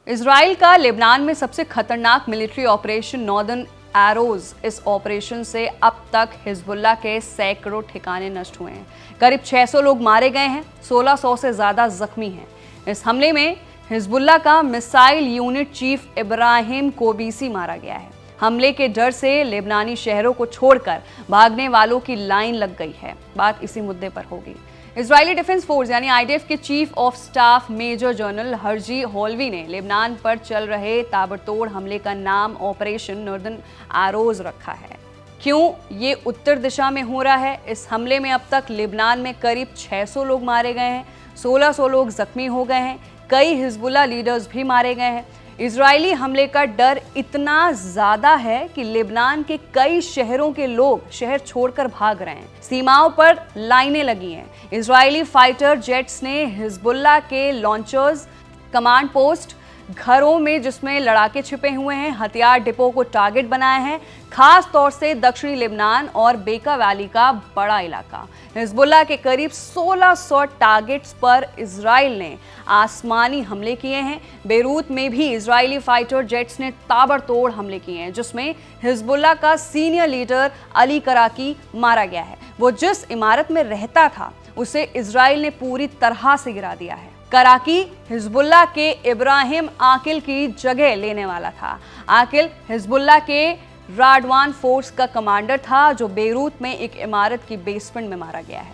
Israel का Lebanon में सबसे खतरनाक मिलिट्री ऑपरेशन नॉर्दर्न एरोज। इस ऑपरेशन से अब तक हिजबुल्लाह के सैकड़ों ठिकाने नष्ट हुए हैं। करीब 600 लोग मारे गए हैं, 1600 से ज्यादा जख्मी हैं। इस हमले में हिजबुल्लाह का मिसाइल यूनिट चीफ इब्राहिम कोबीसी मारा गया है। हमले के डर से लेबनानी शहरों को छोड़कर भागने वालों की लाइन लग गई है। बात इसी मुद्दे पर होगी। इजरायली डिफेंस फोर्स यानी आईडीएफ के chief of staff major general Herzi Halevi ने लेबनान पर चल रहे ताबड़तोड़ हमले का नाम ऑपरेशन नॉर्दर्न एरोज रखा है। क्यों ये उत्तर दिशा में हो रहा है? इस हमले में अब तक लेबनान में करीब 600 लोग मारे गए हैं, 1600 लोग जख्मी हो गए हैं, कई हिजबुल्लाह लीडर्स भी मारे गए हैं। इजरायली हमले का डर इतना ज्यादा है कि लेबनान के कई शहरों के लोग शहर छोड़कर भाग रहे हैं। सीमाओं पर लाइनें लगी हैं। इजरायली फाइटर जेट्स ने हिजबुल्लाह के लॉन्चर्स, कमांड पोस्ट, घरों में जिसमें लड़ाके छिपे हुए हैं, हथियार डिपो को टारगेट बनाए हैं, खास तौर से दक्षिणी लेबनान और बेका वैली का बड़ा इलाका। हिजबुल्लाह के करीब 1600 टारगेट्स पर इजराइल ने आसमानी हमले किए हैं। बेरूत में भी इजरायली फाइटर जेट्स ने ताबड़तोड़ हमले किए हैं, जिसमें हिजबुल्लाह का सीनियर लीडर अली कराकी मारा गया है। वो जिस इमारत में रहता था उसे इजराइल ने पूरी तरह से गिरा दिया है। कराकी हिजबुल्लाह के इब्राहिम आकिल की जगह लेने वाला था। आकिल हिजबुल्लाह के राडवान फोर्स का कमांडर था, जो बेरूत में एक इमारत की बेसमेंट में मारा गया है।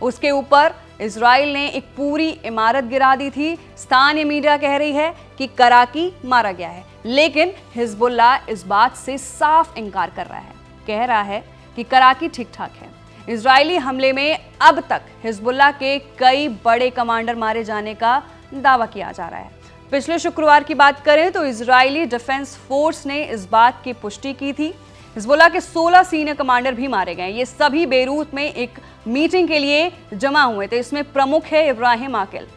उसके ऊपर इजराइल ने एक पूरी इमारत गिरा दी थी। स्थानीय मीडिया कह रही है कि कराकी मारा गया है, लेकिन हिजबुल्लाह इस बात से साफ इनकार कर रहा है। कह रहा है कि कराकी ठीक ठाक है। इजरायली हमले में अब तक हिजबुल्लाह के कई बड़े कमांडर मारे जाने का दावा किया जा रहा है। पिछले शुक्रवार की बात करें तो इजरायली डिफेंस फोर्स ने इस बात की पुष्टि की थी। हिजबुल्लाह के 16 सीनियर कमांडर भी मारे गए। ये सभी बेरूत में एक मीटिंग के लिए जमा हुए थे। इसमें प्रमुख है इब्राहिम आकिल,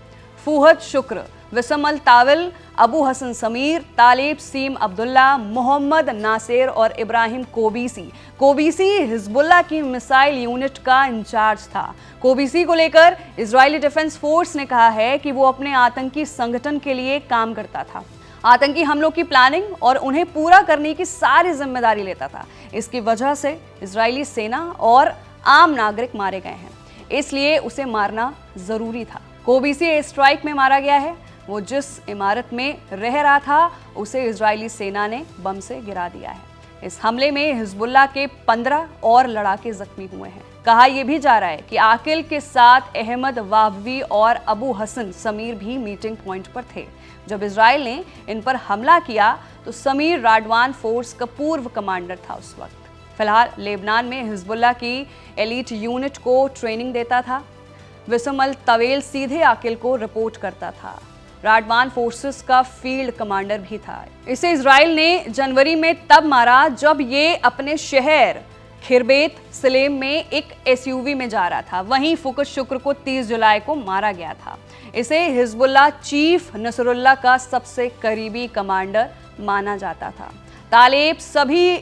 फूहद शुक्र, विसम ताविल, अबू हसन समीर, तालिब सीम अब्दुल्ला, मोहम्मद नासिर और इब्राहिम कोबीसी हिजबुल्लाह की मिसाइल यूनिट का इंचार्ज था। कोबीसी को लेकर इजरायली डिफेंस फोर्स ने कहा है कि वो अपने आतंकी संगठन के लिए काम करता था, आतंकी हमलों की प्लानिंग और उन्हें पूरा करने की सारी जिम्मेदारी लेता था। इसकी वजह से इजरायली सेना और आम नागरिक मारे गए हैं, इसलिए उसे मारना जरूरी था। कोबीसी एयर स्ट्राइक में मारा गया है। वो जिस इमारत में रह रहा था उसे इजरायली सेना ने बम से गिरा दिया है। इस हमले में हिजबुल्लाह के 15 और लड़ाके जख्मी हुए हैं। कहा यह भी जा रहा है कि आकिल के साथ अहमद वाबवी और अबू हसन समीर भी मीटिंग पॉइंट पर थे। जब इजराइल ने इन पर हमला किया तो समीर राडवान फोर्स का पूर्व कमांडर था उस वक्त। फिलहाल लेबनान में हिजबुल्लाह की एलीट यूनिट को ट्रेनिंग देता था। विसम तवेल सीधे आकिल को रिपोर्ट करता था। राडवान फोर्सेस का फील्ड कमांडर भी था। इसे इजराइल ने जनवरी में तब मारा जब ये अपने शहर खिरबेत सलेम में एक एसयूवी में जा रहा था। वहीं फूहद शुक्र को 30 जुलाई को मारा गया था। इसे हिजबुल्लाह चीफ नसरुल्लाह का सबसे करीबी कमांडर माना जाता था। तालिब सभी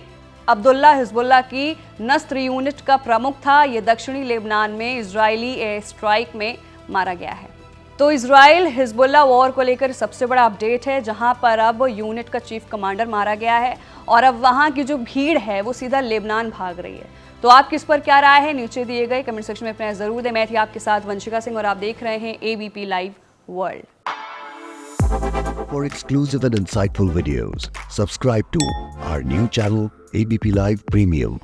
अब्दुल्ला हिजबुल्लाह की नस्र यूनिट का प्रमुख था। यह दक्षिणी लेबनान में इजरायली एयर स्ट्राइक में मारा गया है। तो इजराइल हिजबुल्लाह वॉर को लेकर सबसे बड़ा अपडेट है, जहां पर अब यूनिट का चीफ कमांडर मारा गया है और अब वहां की जो भीड़ है वो सीधा लेबनान भाग रही है। तो आपकी इस पर क्या राय है? नीचे दिए गए कमेंट सेक्शन में अपना जरूर दें। मैं थी आपके साथ वंशिका सिंह और आप देख रहे हैं ABP live world. For exclusive and insightful videos, subscribe to our new channel ABP Live Premium.